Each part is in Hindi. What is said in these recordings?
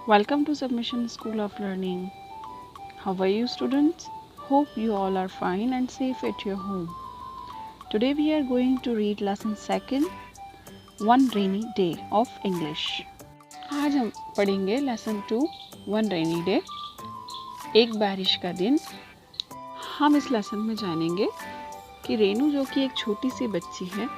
Welcome to Submission School of Learning. How are you, students? Hope you all are fine and safe at your home. Today we are going to read lesson 2, One Rainy Day of English. आज हम पढ़ेंगे lesson 2, One Rainy Day, एक बारिश का दिन। हम इस लेसन में जानेंगे कि रेनू जो कि एक छोटी सी बच्ची है,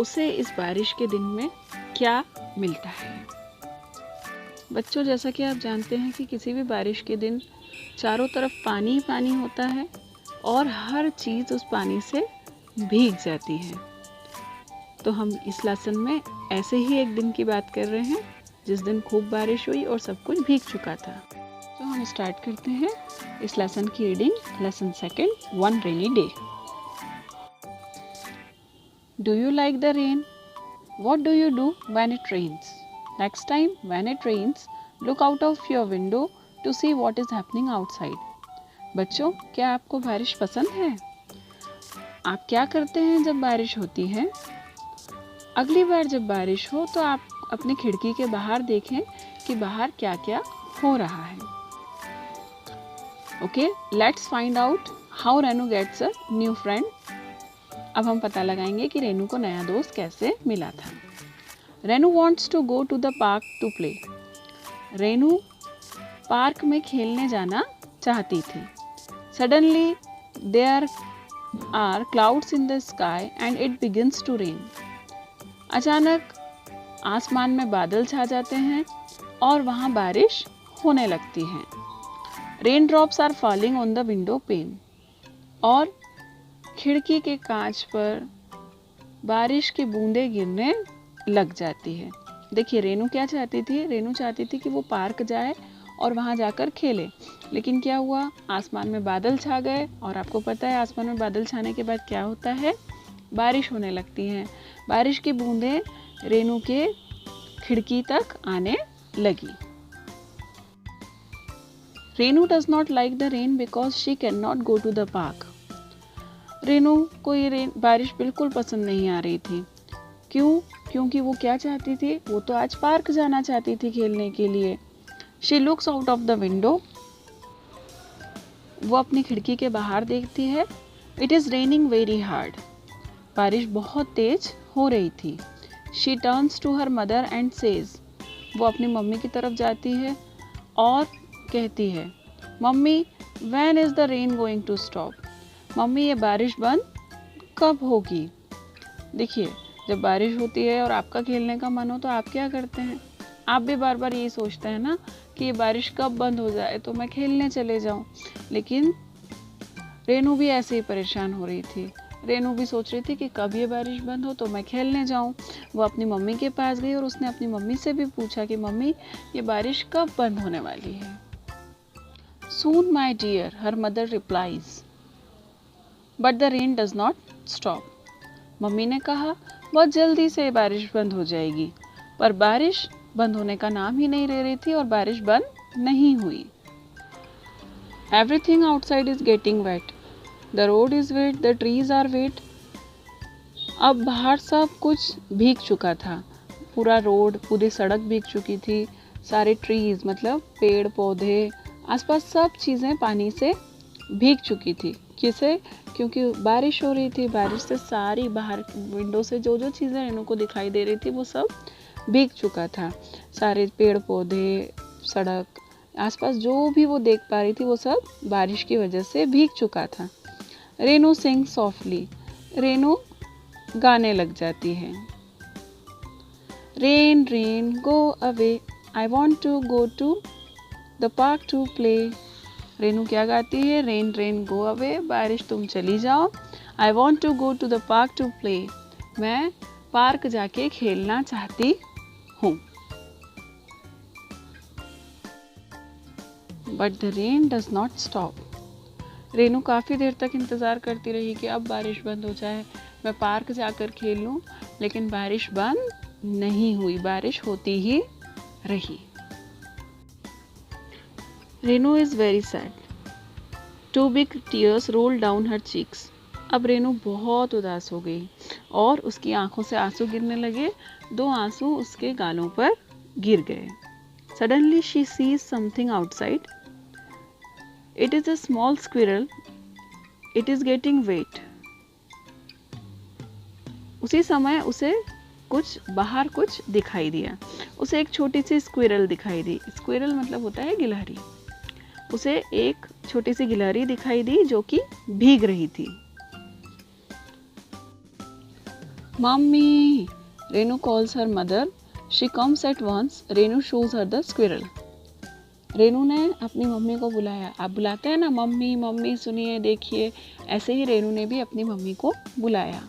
उसे इस बारिश के दिन में क्या मिलता है। बच्चों, जैसा कि आप जानते हैं कि किसी भी बारिश के दिन चारों तरफ पानी ही पानी होता है और हर चीज़ उस पानी से भीग जाती है। तो हम इस लेसन में ऐसे ही एक दिन की बात कर रहे हैं जिस दिन खूब बारिश हुई और सब कुछ भीग चुका था। तो हम स्टार्ट करते हैं इस लेसन की reading. Lesson 2, one rainy day. Do you like the rain? What do you do when it rains? Next time when it rains, look out of your window to see what is happening outside. बच्चों, क्या आपको बारिश पसंद है? आप क्या करते हैं जब बारिश होती है? अगली बार जब बारिश हो तो आप अपनी खिड़की के बाहर देखें कि बाहर क्या क्या हो रहा है। Okay, let's find out how Renu gets a new friend. अब हम पता लगाएंगे कि रेनू को नया दोस्त कैसे मिला था। Renu wants to go to the park to play. Renu park में खेलने जाना चाहती थी। Suddenly there are clouds in the sky and it begins to rain. अचानक आसमान में बादल छा जाते हैं और वहाँ बारिश होने लगती है। Rain drops are falling on the window pane. और खिड़की के कांच पर बारिश की बूंदें गिरने लग जाती है। देखिए, रेनू क्या चाहती थी? रेनू चाहती थी कि वो पार्क जाए और वहाँ जाकर खेले, लेकिन क्या हुआ? आसमान में बादल छा गए और आपको पता है आसमान में बादल छाने के बाद क्या होता है? बारिश होने लगती है। बारिश की बूंदें रेनू के खिड़की तक आने लगी। Renu does not like the rain because she can not go to the park. Renu को ये बारिश बिल्कुल पसंद नहीं आ रही थी। क्यों? क्योंकि वो क्या चाहती थी? वो तो आज पार्क जाना चाहती थी खेलने के लिए। She looks out of the window. वो अपनी खिड़की के बाहर देखती है। It is raining very hard. बारिश बहुत तेज हो रही थी। She turns to her mother and says. वो अपनी मम्मी की तरफ जाती है और कहती है, mummy, when is the rain going to stop? Mummy, ये बारिश बंद कब होगी? देखिए, जब बारिश होती है और आपका खेलने का मन हो तो आप क्या करते हैं? आप भी बार बार यही सोचते हैं ना कि ये बारिश कब बंद हो जाए तो मैं खेलने चले जाऊं। लेकिन रेनू भी ऐसे ही परेशान हो रही थी। रेनू भी सोच रही थी कि कब ये बारिश बंद हो तो मैं खेलने जाऊं। वो अपनी मम्मी के पास गई और उसने अपनी मम्मी से भी पूछा कि मम्मी, ये बारिश कब बंद होने वाली है? Soon, my dear, her mother replies. But the rain does not stop. Mummy ने कहा, बहुत जल्दी से बारिश बंद हो जाएगी। पर बारिश बंद होने का नाम ही नहीं ले रही थी और बारिश बंद नहीं हुई। Everything outside is getting wet. The road is wet, the trees are wet. अब बाहर सब कुछ भीग चुका था। पूरा रोड, पूरी सड़क भीग चुकी थी। सारे ट्रीज मतलब पेड़ पौधे, आसपास सब चीज़ें पानी से भीग चुकी थी। किसे? क्योंकि बारिश हो रही थी। बारिश से सारी बाहर विंडो से जो जो चीज़ें रेनू को दिखाई दे रही थी वो सब भीग चुका था। सारे पेड़ पौधे, सड़क, आसपास जो भी वो देख पा रही थी वो सब बारिश की वजह से भीग चुका था। रेनू सिंग सॉफ्टली। रेनू गाने लग जाती है। Rain rain go away, I want to go to the park to play. Renu क्या गाती है? रेन रेन गो अवे, बारिश तुम चली जाओ। I want to go to the park to play, मैं पार्क जाके खेलना चाहती हूँ। But the rain does not stop. Renu काफ़ी देर तक इंतज़ार करती रही कि अब बारिश बंद हो जाए, मैं पार्क जाकर खेल लूँ, लेकिन बारिश बंद नहीं हुई। बारिश होती ही रही। Renu is very sad. 2 big tears rolled down her cheeks. अब रेनू बहुत उदास हो गई और उसकी आंखों से आंसू गिरने लगे। 2 आंसू उसके गालों पर गिर गए। Suddenly she sees something outside. It is a small squirrel. It is getting wet. उसी समय उसे बाहर कुछ दिखाई दिया। उसे एक छोटी सी स्क्विरल दिखाई दी। स्क्विरल मतलब होता है गिलहरी। उसे एक छोटी सी गिलहरी दिखाई दी जो कि भीग रही थी। Mummy, Renu calls her mother. She comes at once. Renu shows her the squirrel. Renu ने अपनी मम्मी को बुलाया। आप बुलाते हैं ना, मम्मी मम्मी सुनिए देखिए, ऐसे ही रेनू ने भी अपनी मम्मी को बुलाया।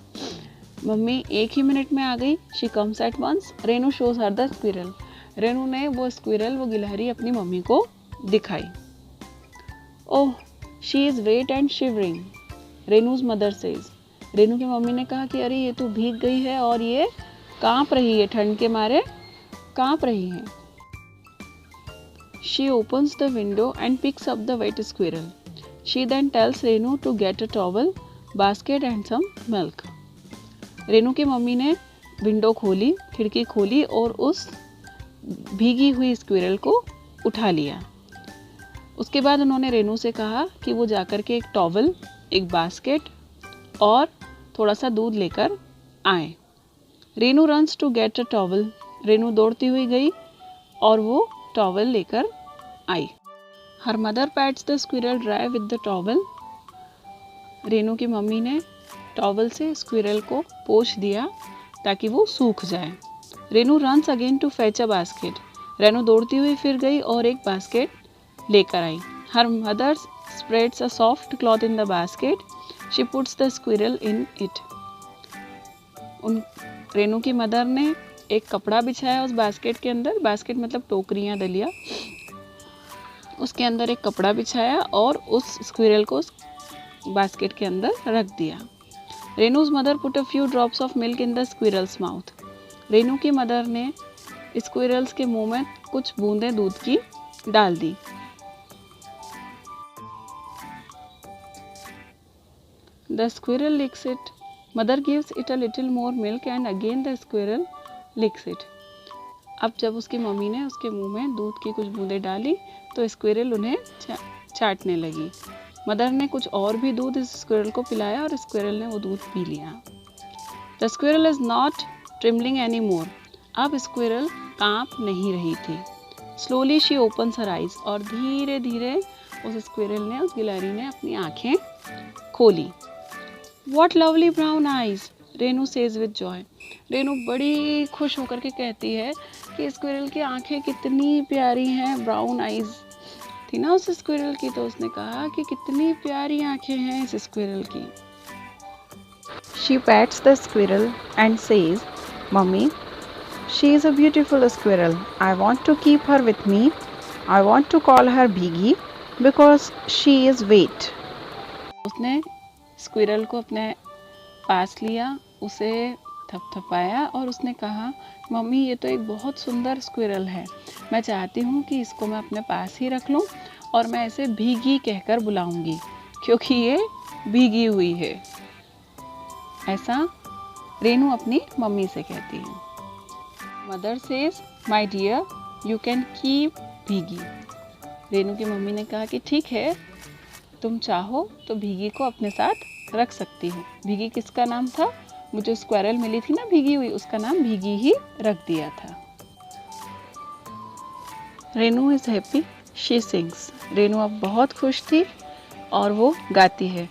मम्मी 1 ही मिनट में आ गई। She comes at once. Renu shows her the squirrel. Renu ने वो स्क्विरल, वो गिलहरी अपनी मम्मी को दिखाई। Oh, she is wet and shivering, Renu's mother says. Renu की मम्मी ने कहा कि अरे ये तो भीग गई है और ये कांप रही है, ठंड के मारे कांप रही है। She opens the window and picks up the wet squirrel. She then tells Renu to get a towel, basket and some milk. Renu की मम्मी ने विंडो खोली, खिड़की खोली और उस भीगी हुई स्क्विरल को उठा लिया। उसके बाद उन्होंने रेनू से कहा कि वो जाकर के एक टॉवल, एक बास्केट और थोड़ा सा दूध लेकर आए। Renu runs to get a towel. Renu दौड़ती हुई गई और वो टॉवल लेकर आई। Her mother pats the squirrel dry with the towel. Renu की मम्मी ने टॉवल से स्क्विरल को पोंछ दिया ताकि वो सूख जाए। Renu runs again to fetch a basket. Renu दौड़ती हुई फिर गई और एक बास्केट लेकर आई। Her mother spreads a soft cloth in the basket. She puts the squirrel in it. Renu की मदर ने एक कपड़ा बिछाया उस बास्केट के अंदर। बास्केट मतलब टोकरियाँ, दलिया। उसके अंदर एक कपड़ा बिछाया और उस स्क्विरल को बास्केट के अंदर रख दिया। Renu's mother put a few drops of milk in the squirrel's mouth. Renu की मदर ने स्क्विरल्स के मुंह में कुछ बूंदें दूध की डाल दी। The squirrel licks it. Mother gives it a little more milk and again the squirrel licks it. अब जब उसकी मम्मी ने उसके मुंह में दूध की कुछ बूंदें डाली तो स्क्विरल उन्हें चाटने लगी। मदर ने कुछ और भी दूध इस स्क्विरल को पिलाया और स्क्विरल ने वो दूध पी लिया। The squirrel is not trembling any more. अब स्क्विरल कांप नहीं रही थी। Slowly she opens her eyes. और धीरे धीरे उस स्क्विरल ने, उस गिलहरी ने अपनी आंखें खोली। What lovely brown eyes, Renu says with Joy. Renu बड़ी खुश होकर के कहती है कि स्क्विरल की आंखें कितनी प्यारी हैं। ब्राउन आइज थी ना उस स्क्विरल की, तो उसने कहा कि कितनी प्यारी आंखें हैं इस स्क्विरल की। She pats the squirrel and says, mummy, she is a beautiful squirrel. I want to keep her with me. I want to call her Bheegi because she is wet. उसने स्क्विरल को अपने पास लिया, उसे थपथपाया और उसने कहा, मम्मी ये तो एक बहुत सुंदर स्क्विरल है। मैं चाहती हूँ कि इसको मैं अपने पास ही रख लूँ और मैं इसे भीगी कहकर बुलाऊंगी क्योंकि ये भीगी हुई है। ऐसा रेनू अपनी मम्मी से कहती है। Mother says, my dear, you can keep Bheegi. Renu की मम्मी ने कहा कि ठीक है, तुम चाहो तो भीगी को अपने साथ रख सकती हो। भीगी किसका नाम था? मुझे स्क्विरल मिली थी ना भीगी हुई, उसका नाम भीगी ही रख दिया था। Renu is happy, she sings. Renu अब बहुत खुश थी और वो गाती है।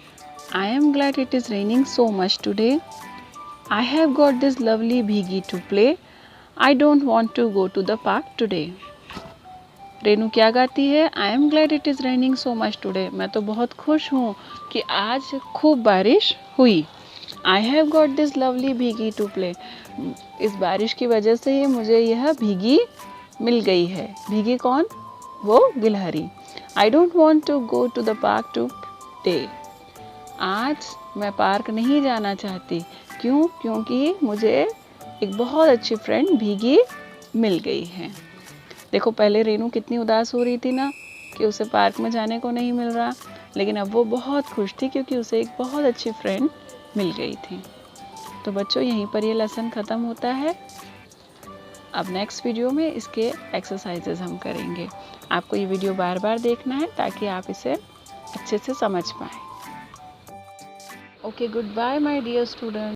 I am glad it is raining so much today. I have got this lovely भीगी to play. I don't want to go to the park today. Renu क्या गाती है? I am glad it is raining so much today. मैं तो बहुत खुश हूँ कि आज खूब बारिश हुई। आई हैव गॉट दिस लवली भीगी टू प्ले। इस बारिश की वजह से ही मुझे यह भीगी मिल गई है। भीगी कौन? वो गिलहरी। I don't want to go to the park today. आज मैं पार्क नहीं जाना चाहती। क्यों? क्योंकि मुझे एक बहुत अच्छी फ्रेंड भीगी मिल गई है। देखो, पहले रेनू कितनी उदास हो रही थी ना कि उसे पार्क में जाने को नहीं मिल रहा, लेकिन अब वो बहुत खुश थी क्योंकि उसे एक बहुत अच्छी फ्रेंड मिल गई थी। तो बच्चों, यहीं पर ये लेसन ख़त्म होता है। अब नेक्स्ट वीडियो में इसके एक्सरसाइजेज हम करेंगे। आपको ये वीडियो बार बार देखना है ताकि आप इसे अच्छे से समझ पाएँ। Okay, good bye my dear student.